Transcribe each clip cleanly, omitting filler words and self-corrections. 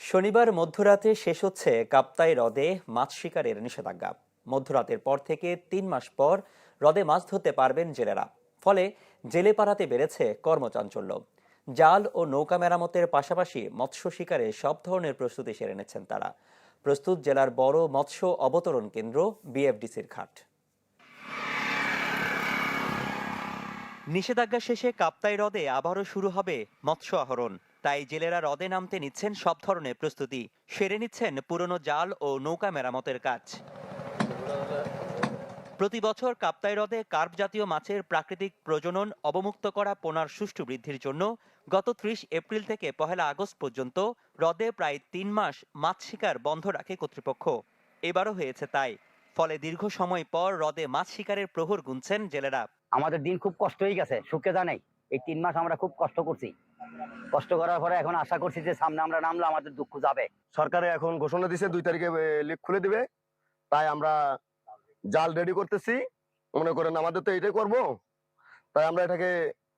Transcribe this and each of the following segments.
শনিবার মধ্যরাতে শেষ হচ্ছে কাপ্তাই হ্রদে মাছ শিকারের নিষেধাজ্ঞা। মধ্যরাতের পর থেকে ৩ মাস পর হ্রদে মাছ ধরতে পারবেন জেলেরা। ফলে জেলে পাড়াতে বেড়েছে কর্মচাঞ্চল্য। জাল ও নৌকা মেরামতের পাশাপাশি মৎস্য শিকারে সব ধরনের প্রস্তুতি সেরে নিচ্ছেন তারা। প্রস্তুত জেলার বড় মৎস্য অবতরণ কেন্দ্র বিএফডিসির ঘাট। নিষেধাজ্ঞা শেষে কাপ্তাই হ্রদে আবারও শুরু হবে মৎস্য আহরণ। তাই জেলেরা হ্রদে নামতে নিচ্ছেন সব ধরনের প্রস্তুতি, সেরে নিচ্ছেন পুরনো জাল ও নৌকা মেরামতের কাজ। প্রতি বছর কাপ্তাই হ্রদে কার্প জাতীয় মাছের প্রাকৃতিক প্রজনন অবমুক্ত করা পোনার সুষ্ঠু বৃদ্ধির জন্য গত ৩০ এপ্রিল থেকে ১ আগস্ট পর্যন্ত হ্রদে প্রায় ৩ মাস মাছ শিকার বন্ধ রাখে কর্তৃপক্ষ। এবারও হয়েছে তাই। ফলে দীর্ঘ সময় পর হ্রদে মাছ শিকারের প্রহর গুনছেন জেলেরা। আমাদের দিন খুব কষ্ট হয়ে গেছে, সুখে জানাই এই ৩ মাস আমরা খুব কষ্ট করছি। কষ্ট করার পরে এখন আশা করছি যে সামনে আমরা নামলে আমাদের দুঃখ যাবে। সরকারে এখন ঘোষণা দিয়েছে ২ তারিখে লিক খুলে দিবে, তাই আমরা জাল রেডি করতেছি। মনে করেন আমাদের তো এটাই করব, তাই আমরা এটাকে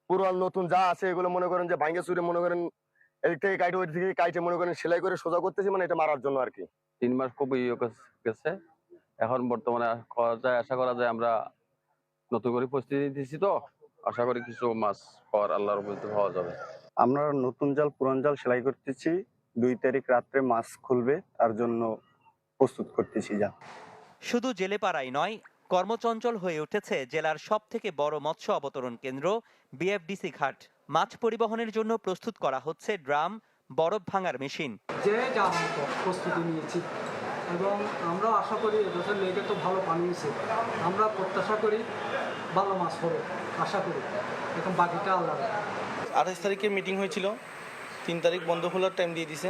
পুরান নতুন যা আছে এগুলো মনে করেন যে ভাঙ্গে চুরে মনে করেন এদিক থেকে কাইটে ওই থেকে কাইটে মনে করেন সেলাই করে সোজা করতেছি, মানে এটা মারার জন্য আর কি। ৩ মাস খুব গেছে। এখন বর্তমানে আশা করা যায় আমরা নতুন করে প্রস্তুতি দিচ্ছি, তো আশা করি কিছু মাছ আল্লাহর উপর পাওয়া যাবে। আমরা নতুন জাল পুরান জাল সেলাই করতেছি। ২ তারিখ রাত্রে মাছ খুলবে, তার জন্য প্রস্তুত করতেছি জাল। শুধু জেলেপাড়াই নয়, কর্মচঞ্চল হয়ে উঠেছে জেলার সব থেকে বড় মৎস্য অবতরণ কেন্দ্র বিএফডিসি ঘাট। মাছ পরিবহনের জন্য প্রস্তুত করা হচ্ছে ড্রাম, বরফ ভাঙার মেশিন। যে যার মতো প্রস্তুতি নিয়েছি এবং আমরা আশা করি এবছর লেগে তো ভালো পানি হয়েছে, আমরা প্রত্যাশা করি ভালো মাছ হবে, আশা করি। এখন বাকিটা আল্লাহ। ২৮ তারিখে মিটিং হয়েছিল, ৩ তারিখ বন্ধ খোলার টাইম দিয়ে দিছে।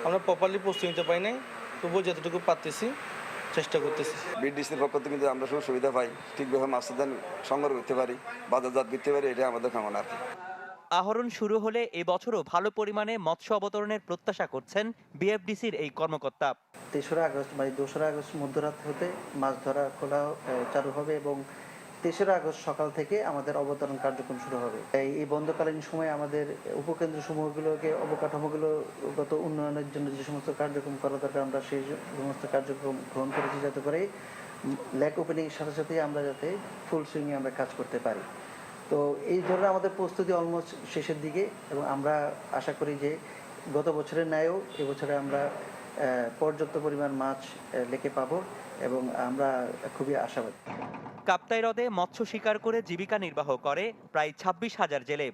আমরা প্রপারলি প্রস্তুতি নিতে পারি নাই, তবুও যতটুকু পারতেছি চেষ্টা করতেছি। বিডিসির পক্ষ থেকে কিন্তু আমরা সুবিধা পাই, ঠিকভাবে মাছটা সংগ্রহ করতে পারি, বাজারজাত করতে পারি, এটা আমাদের কামনা আর কি। আহরণ শুরু হলে এবছরও ভালো পরিমাণে মৎস্য অবতরণের প্রত্যাশা করছেন বিএফডিসির এই কর্মকর্তা। ৩রা আগস্ট মানে ২রা আগস্ট মধ্যরাত হতে মাছ ধরা খোলা চালু হবে এবং ৩রা আগস্ট সকাল থেকে আমাদের অবতরণ কার্যক্রম শুরু হবে। এই বন্ধকালীন সময়ে আমাদের উপকেন্দ্র সমূহগুলোকে অবকাঠামোগুলোগত উন্নয়নের জন্য যে সমস্ত কার্যক্রম করা দরকার আমরা সেই সমস্ত কার্যক্রম গ্রহণ করেছি, যাতে করে লেক ওপেনিং সাথে সাথে আমরা যাতে ফুল সুইংয়ে আমরা কাজ করতে পারি। তো এই ধরনের আমাদের প্রস্তুতি অলমোস্ট শেষের দিকে এবং আমরা আশা করি যে গত বছরের ন্যায়ও এবছরে আমরা পর্যাপ্ত পরিমাণ মাছ লেকে পাবো এবং আমরা খুবই আশাবাদী। কাপ্তাই হ্রদে মৎস্য শিকার করে জীবিকা নির্বাহ করে প্রায় ২৬,০০০ জেলে।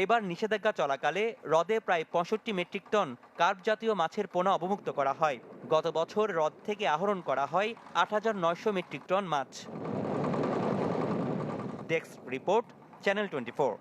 এবার নিষেধাজ্ঞা চলাকালে হ্রদে প্রায় ৬৫ মেট্রিক টন কার্প জাতীয় মাছের পোনা অবমুক্ত করা হয়। গত বছর হ্রদ থেকে আহরণ করা হয় ৮,৯০০ মেট্রিক টন মাছ। Desk report, channel 24।